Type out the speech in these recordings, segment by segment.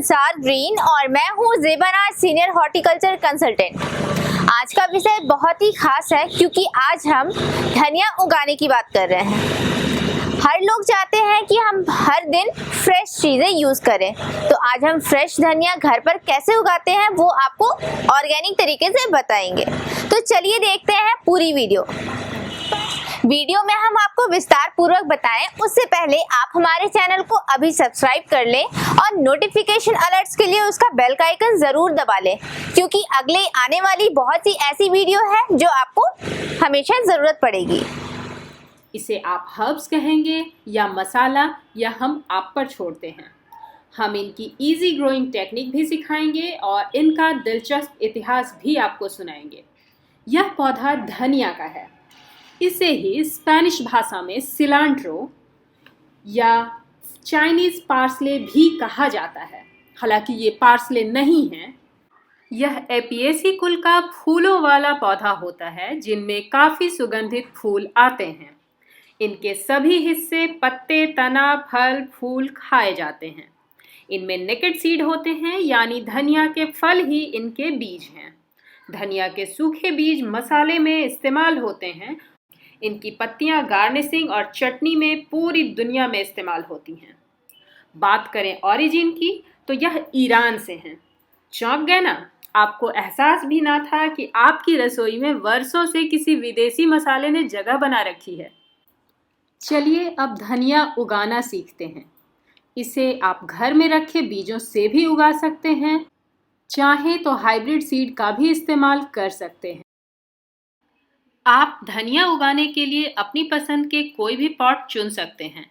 संसार ग्रीन और मैं हूँ ज़ेबा, सीनियर हॉर्टिकल्चर कंसल्टेंट। आज का विषय बहुत ही खास है क्योंकि आज हम धनिया उगाने की बात कर रहे हैं। हर लोग चाहते हैं कि हम हर दिन फ्रेश चीज़ें यूज़ करें, तो आज हम फ्रेश धनिया घर पर कैसे उगाते हैं वो आपको ऑर्गेनिक तरीके से बताएंगे। तो चलिए देखते हैं पूरी वीडियो में हम आपको विस्तार पूर्वक बताएं उससे पहले आप हमारे चैनल को अभी सब्सक्राइब कर लें और नोटिफिकेशन अलर्ट्स के लिए उसका बेल का आइकन जरूर दबा लें, क्योंकि अगले आने वाली बहुत सी ऐसी वीडियो है जो आपको हमेशा जरूरत पड़ेगी। इसे आप हर्ब्स कहेंगे या मसाला, या हम आप पर छोड़ते हैं। हम इनकी इजी ग्रोइंग टेक्निक भी सिखाएंगे और इनका दिलचस्प इतिहास भी आपको सुनाएंगे। यह पौधा धनिया का है। इसे ही स्पेनिश भाषा में सिलांट्रो या चाइनीज़ पार्सले भी कहा जाता है। हालांकि ये पार्सले नहीं है। यह एपिएसी कुल का फूलों वाला पौधा होता है जिनमें काफ़ी सुगंधित फूल आते हैं। इनके सभी हिस्से पत्ते, तना, फल, फूल खाए जाते हैं। इनमें नेकेड सीड होते हैं, यानी धनिया के फल ही इनके बीज हैं। धनिया के सूखे बीज मसाले में इस्तेमाल होते हैं। इनकी पत्तियां गार्निशिंग और चटनी में पूरी दुनिया में इस्तेमाल होती हैं। बात करें ओरिजिन की, तो यह ईरान से हैं। चौंक गए ना? आपको एहसास भी ना था कि आपकी रसोई में वर्षों से किसी विदेशी मसाले ने जगह बना रखी है। चलिए अब धनिया उगाना सीखते हैं। इसे आप घर में रखे बीजों से भी उगा सकते हैं, चाहे तो हाइब्रिड सीड का भी इस्तेमाल कर सकते हैं। आप धनिया उगाने के लिए अपनी पसंद के कोई भी पॉट चुन सकते हैं।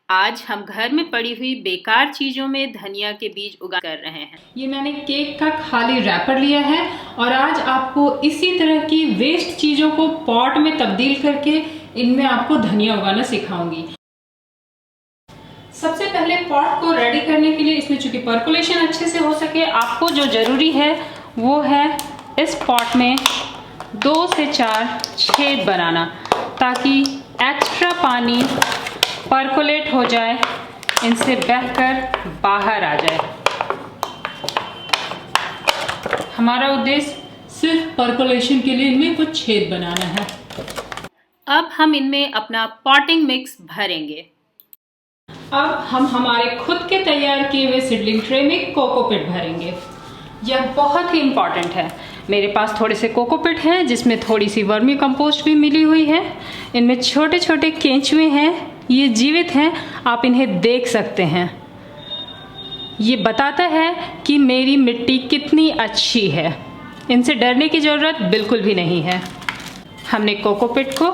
आज हम घर में पड़ी हुई बेकार चीज़ों में धनिया के बीज उगा कर रहे हैं। ये मैंने केक का खाली रैपर लिया है और आज आपको इसी तरह की वेस्ट चीज़ों को पॉट में तब्दील करके इनमें आपको धनिया उगाना सिखाऊंगी। सबसे पहले पॉट को रेडी करने के लिए, इसमें चूंकि पर्कुलेशन अच्छे से हो सके, आपको जो ज़रूरी है वो है इस पॉट में 2 से 4 छेद बनाना, ताकि एक्स्ट्रा पानी पर्कुलेट हो जाए, इनसे बहकर बाहर आ जाए। हमारा उद्देश्य सिर्फ पर्कुलेशन के लिए इनमें कुछ छेद बनाना है। अब हम इनमें अपना पॉटिंग मिक्स भरेंगे। अब हम हमारे खुद के तैयार किए हुए सीडलिंग ट्रे में कोकोपीट भरेंगे। यह बहुत ही इम्पॉर्टेंट है। मेरे पास थोड़े से कोकोपीट हैं जिसमें थोड़ी सी वर्मी कंपोस्ट भी मिली हुई है। इनमें छोटे छोटे केंचुए हैं, ये जीवित हैं, आप इन्हें देख सकते हैं। ये बताता है कि मेरी मिट्टी कितनी अच्छी है। इनसे डरने की ज़रूरत बिल्कुल भी नहीं है। हमने कोकोपीट को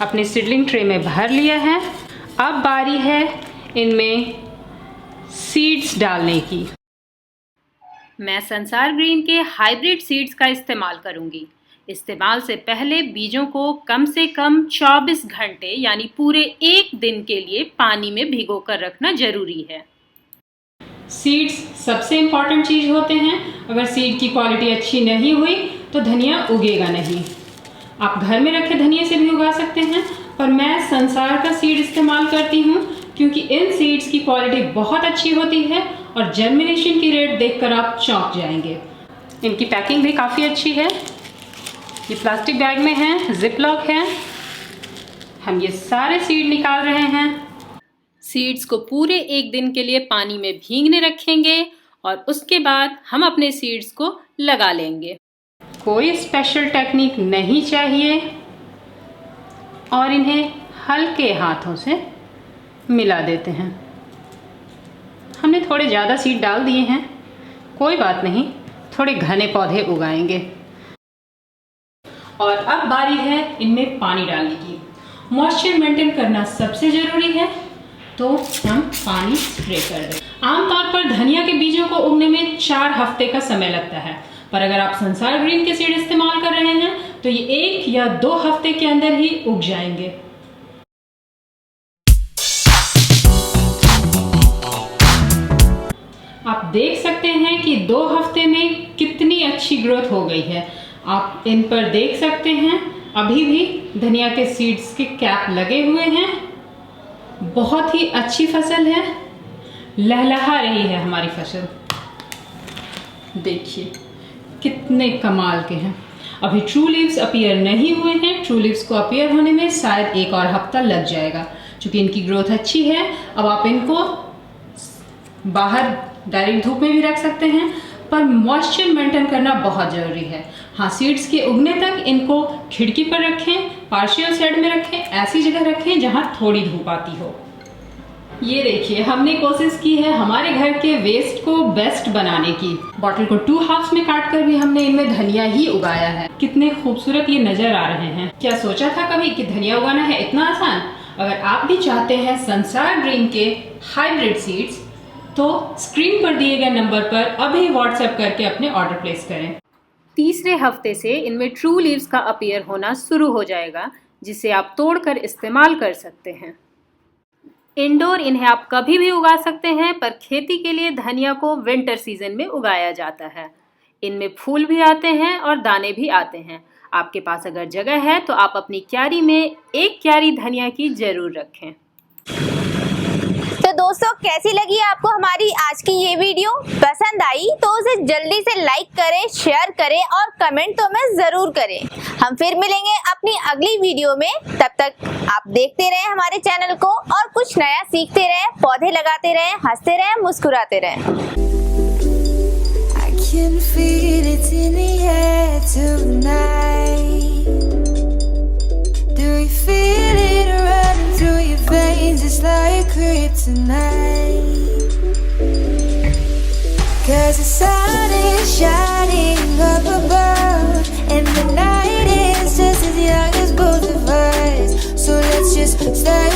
अपने सीडलिंग ट्रे में भर लिया है। अब बारी है इनमें सीड्स डालने की। मैं संसार ग्रीन के हाइब्रिड सीड्स का इस्तेमाल करूंगी। इस्तेमाल से पहले बीजों को कम से कम 24 घंटे यानी पूरे 1 दिन के लिए पानी में भिगो कर रखना जरूरी है। सीड्स सबसे इम्पॉर्टेंट चीज़ होते हैं। अगर सीड की क्वालिटी अच्छी नहीं हुई तो धनिया उगेगा नहीं। आप घर में रखे धनिया से भी उगा सकते हैं, पर मैं संसार का सीड इस्तेमाल करती हूँ क्योंकि इन सीड्स की क्वालिटी बहुत अच्छी होती है और जर्मिनेशन की रेट देखकर आप चौंक जाएंगे। इनकी पैकिंग भी काफ़ी अच्छी है। ये प्लास्टिक बैग में है, जिप लॉक है। हम ये सारे सीड निकाल रहे हैं। सीड्स को पूरे 1 दिन के लिए पानी में भीगने रखेंगे और उसके बाद हम अपने सीड्स को लगा लेंगे। कोई स्पेशल टेक्निक नहीं चाहिए और इन्हें हल्के हाथों से मिला देते हैं। हमने थोड़े ज़्यादा सीड डाल दिए हैं, कोई बात नहीं, थोड़े घने पौधे उगाएंगे। और अब बारी है इनमें पानी डालने की। मॉइस्चर मेंटेन करना सबसे ज़रूरी है, तो हम पानी स्प्रे कर दें। आमतौर पर धनिया के बीजों को उगने में 4 हफ्ते का समय लगता है, पर अगर आप संसार ग्रीन के सीड इस्तेमाल कर रहे हैं तो ये 1 या 2 हफ्ते के अंदर ही उग जाएंगे। आप देख सकते हैं कि 2 हफ्ते में कितनी अच्छी ग्रोथ हो गई है। आप इन पर देख सकते हैं अभी भी धनिया के सीड्स के कैप लगे हुए हैं। बहुत ही अच्छी फसल है। लहलहा रही है हमारी फसल। देखिए कितने कमाल के हैं। अभी ट्रू लीव्स अपीयर नहीं हुए हैं। ट्रू लीव्स को अपीयर होने में शायद 1 और हफ्ता लग जाएगा। क्योंकि इनकी ग्रोथ अच्छी है, अब आप इनको बाहर डायरेक्ट धूप में भी रख सकते हैं, पर मॉइस्चर मेंटेन करना बहुत ज़रूरी है। हाँ, सीड्स के उगने तक इनको खिड़की पर रखें, पार्शियल शेड में रखें, ऐसी जगह रखें जहाँ थोड़ी धूप आती हो। ये देखिए, हमने कोशिश की है हमारे घर के वेस्ट को बेस्ट बनाने की। बॉटल को 2 हाफ्स में काट कर भी हमने इनमें धनिया ही उगाया है। कितने खूबसूरत ये नजर आ रहे हैं। क्या सोचा था कभी कि धनिया उगाना है इतना आसान? अगर आप भी चाहते हैं संसार ग्रीन के हाइब्रिड सीड्स, तो स्क्रीन पर दिए गए नंबर पर अभी व्हाट्सएप करके अपने ऑर्डर प्लेस करें। तीसरे हफ्ते से इनमें ट्रू लीव्स का अपीयर होना शुरू हो जाएगा, जिसे आप तोड़कर इस्तेमाल कर सकते हैं। इंडोर इन्हें आप कभी भी उगा सकते हैं, पर खेती के लिए धनिया को विंटर सीजन में उगाया जाता है। इनमें फूल भी आते हैं और दाने भी आते हैं। आपके पास अगर जगह है तो आप अपनी क्यारी में 1 क्यारी धनिया की जरूर रखें। तो दोस्तों, कैसी लगी आपको हमारी आज की ये वीडियो? पसंद आई तो उसे जल्दी से लाइक करें, शेयर करें और कमेंट तो में जरूर करें। हम फिर मिलेंगे अपनी अगली वीडियो में। तब तक आप देखते रहें हमारे चैनल को और कुछ नया सीखते रहें, पौधे लगाते रहें, हंसते रहें, मुस्कुराते रहें। I can feel it in the air tonight. Do you feel it running through your veins? It's like kryptonite. 'Cause the sun is shining up above, and the night is just as young as both of us. So let's just stay